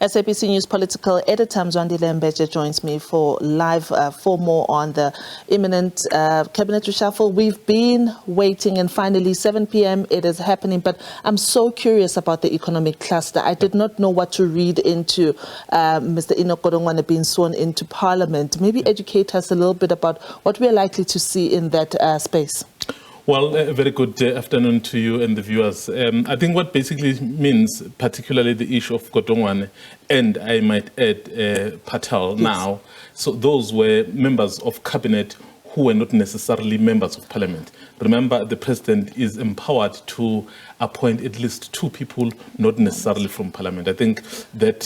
SABC News political editor Mzwandile Mbeje joins me for live for more on the imminent cabinet reshuffle. We've been waiting, and finally 7 p.m. it is happening. But I'm so curious about the economic cluster. I did not know what to read into Mr. Enoch Godongwana being sworn into Parliament. Maybe educate us a little bit about what we are likely to see in that space. Well, a very good afternoon to you and the viewers. I think what basically means, particularly the issue of Godongwana, and I might add Patel now, so those were members of cabinet who were not necessarily members of parliament. Remember, the president is empowered to appoint at least 2 people, not necessarily from parliament. I think that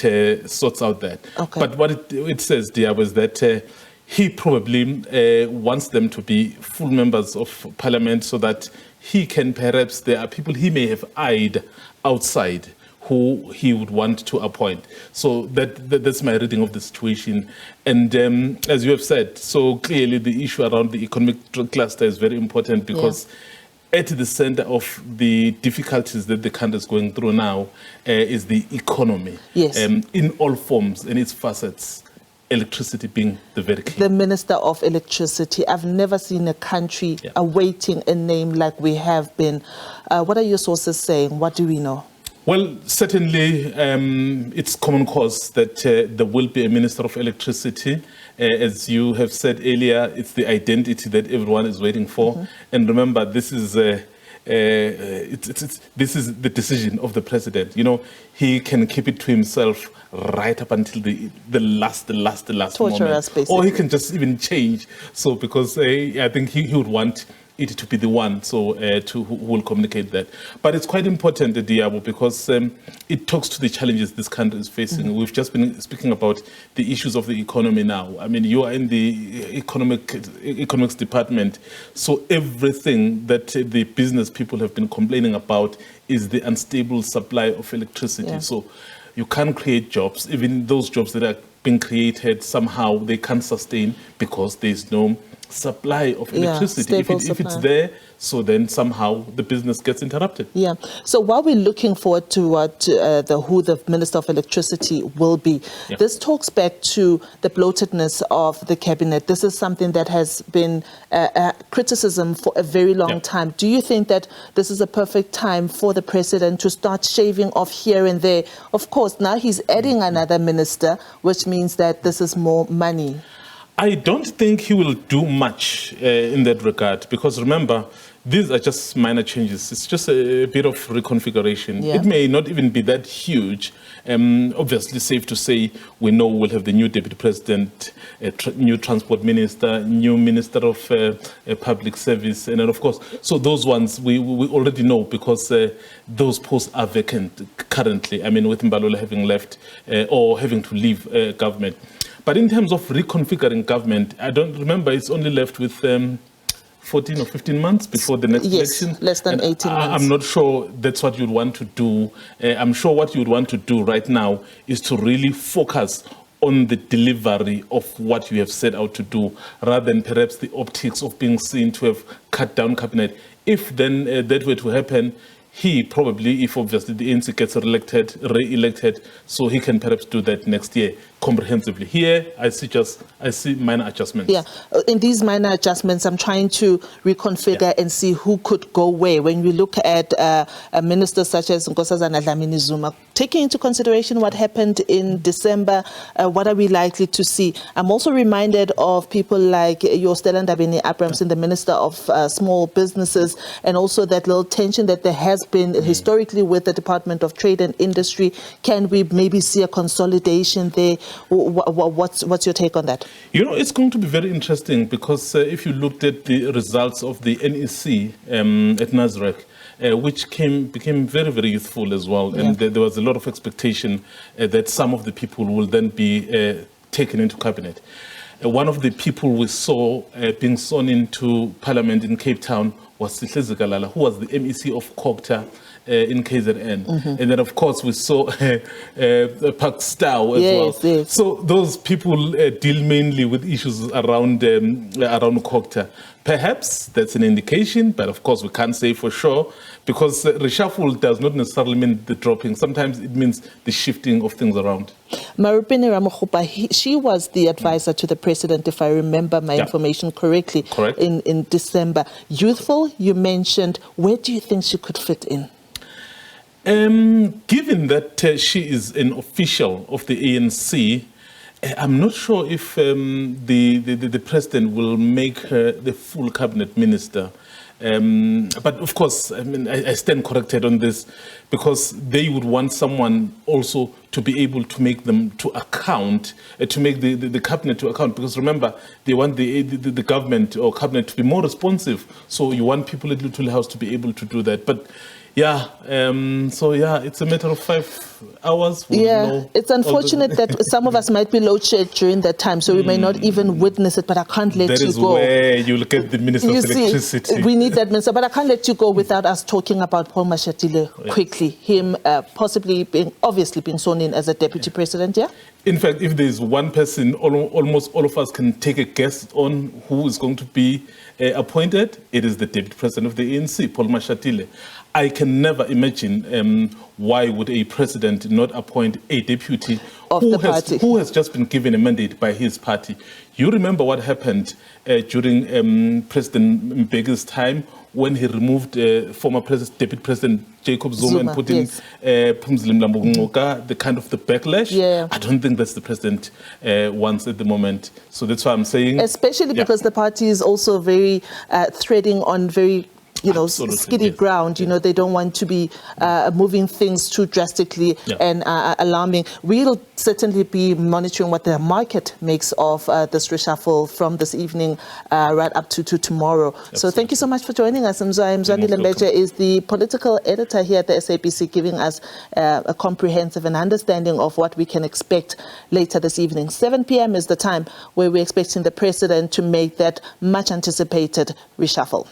sorts out that. Okay. But what it says, dear, was that he probably wants them to be full members of parliament so that he can, perhaps there are people he may have eyed outside who he would want to appoint. So that's my reading of the situation. And as you have said, so clearly the issue around the economic cluster is very important because at the center of the difficulties that the country is going through now is the economy in all forms and its facets. Electricity being the very key. The Minister of Electricity. I've never seen a country awaiting a name like we have been. What are your sources saying? What do we know? Well, certainly it's common cause that there will be a Minister of Electricity. As you have said earlier, it's the identity that everyone is waiting for. And remember, this is this is the decision of the president. You know, he can keep it to himself right up until the last torture moment. Us, basically. Or he can just even change. So because I think he would want it to be the one who will communicate that. But it's quite important, Diabo, because it talks to the challenges this country is facing. We've just been speaking about the issues of the economy now. I mean, you are in the economics department, so everything that the business people have been complaining about is the unstable supply of electricity. So you can't create jobs. Even those jobs that are being created, somehow they can't sustain because there's no supply of electricity. If it's there, so then somehow the business gets interrupted. So while we're looking forward to what who the Minister of Electricity will be, this talks back to the bloatedness of the cabinet. This is something that has been criticism for a very long time. Do you think that this is a perfect time for the president to start shaving off here and there? Of course, now he's adding another minister, which means that this is more money. I don't think he will do much in that regard, because remember, these are just minor changes. It's just a bit of reconfiguration. It may not even be that huge. Obviously, safe to say, we know we'll have the new deputy president, new transport minister, new minister of public service, and then of course, so those ones we already know because those posts are vacant currently. I mean, with Mbalula having left or having to leave government. But in terms of reconfiguring government, I don't remember, it's only left with 14 or 15 months before the next election. Less than 18 months. I'm not sure that's what you'd want to do. I'm sure what you'd want to do right now is to really focus on the delivery of what you have set out to do, rather than perhaps the optics of being seen to have cut down cabinet. If then that were to happen, he probably, if obviously the ANC gets re-elected, so he can perhaps do that next year comprehensively. Here, I see minor adjustments. In these minor adjustments, I'm trying to reconfigure and see who could go where. When we look at ministers such as Nkosazana Dlamini Zuma, taking into consideration what happened in December, what are we likely to see? I'm also reminded of people like your Stella Ndabeni-Abrahams, the Minister of Small Businesses, and also that little tension that there has been historically with the Department of Trade and Industry. Can we maybe see a consolidation there? What's your take on that? You know, it's going to be very interesting because if you looked at the results of the NEC at Nasrec, which became very, very youthful as well, and there was a lot of expectation that some of the people will then be taken into cabinet. One of the people we saw being sworn into Parliament in Cape Town was Sihle Zikalala, who was the MEC of Kokta in KZN. And then, of course, we saw Park Stow as well. Yes. So those people deal mainly with issues around Kokta. Perhaps that's an indication, but of course we can't say for sure, because reshuffle does not necessarily mean the dropping. Sometimes it means the shifting of things around. Marupini Ramakgopa, she was the advisor to the president, if I remember my information correctly, Correct. in December. Youthful, you mentioned. Where do you think she could fit in? Given that she is an official of the ANC, I'm not sure if the president will make her the full cabinet minister. But of course, I mean, I stand corrected on this, because they would want someone also to be able to make them to account, to make the cabinet to account. Because remember, they want the government or cabinet to be more responsive. So you want people at Little House to be able to do that. But yeah, so yeah, it's a matter of 5 hours. It's unfortunate that some of us might be load shed during that time, so we may not even witness it, but I can't let you go. That is where you'll get the Minister of Electricity. We need that minister, but I can't let you go without us talking about Paul Mashatile quickly. Him possibly obviously being sworn in as a deputy president, In fact, if there's one person, almost all of us can take a guess on who is going to be appointed, it is the deputy president of the ANC, Paul Mashatile. I can never imagine why would a president not appoint a deputy who has just been given a mandate by his party. You remember what happened during President Mbege's time, when he removed former Deputy President Jacob Zuma and put in Mzwandile Mbeje, the kind of the backlash. I don't think that's the president wants at the moment. So that's why I'm saying... Especially because the party is also very treading on very skiddy ground. They don't want to be moving things too drastically and alarming. We'll certainly be monitoring what the market makes of this reshuffle from this evening right up to tomorrow. Absolutely. So thank you so much for joining us. Mzwandile Mbeje is the political editor here at the SABC, giving us a comprehensive and understanding of what we can expect later this evening. 7 p.m. is the time where we're expecting the president to make that much anticipated reshuffle.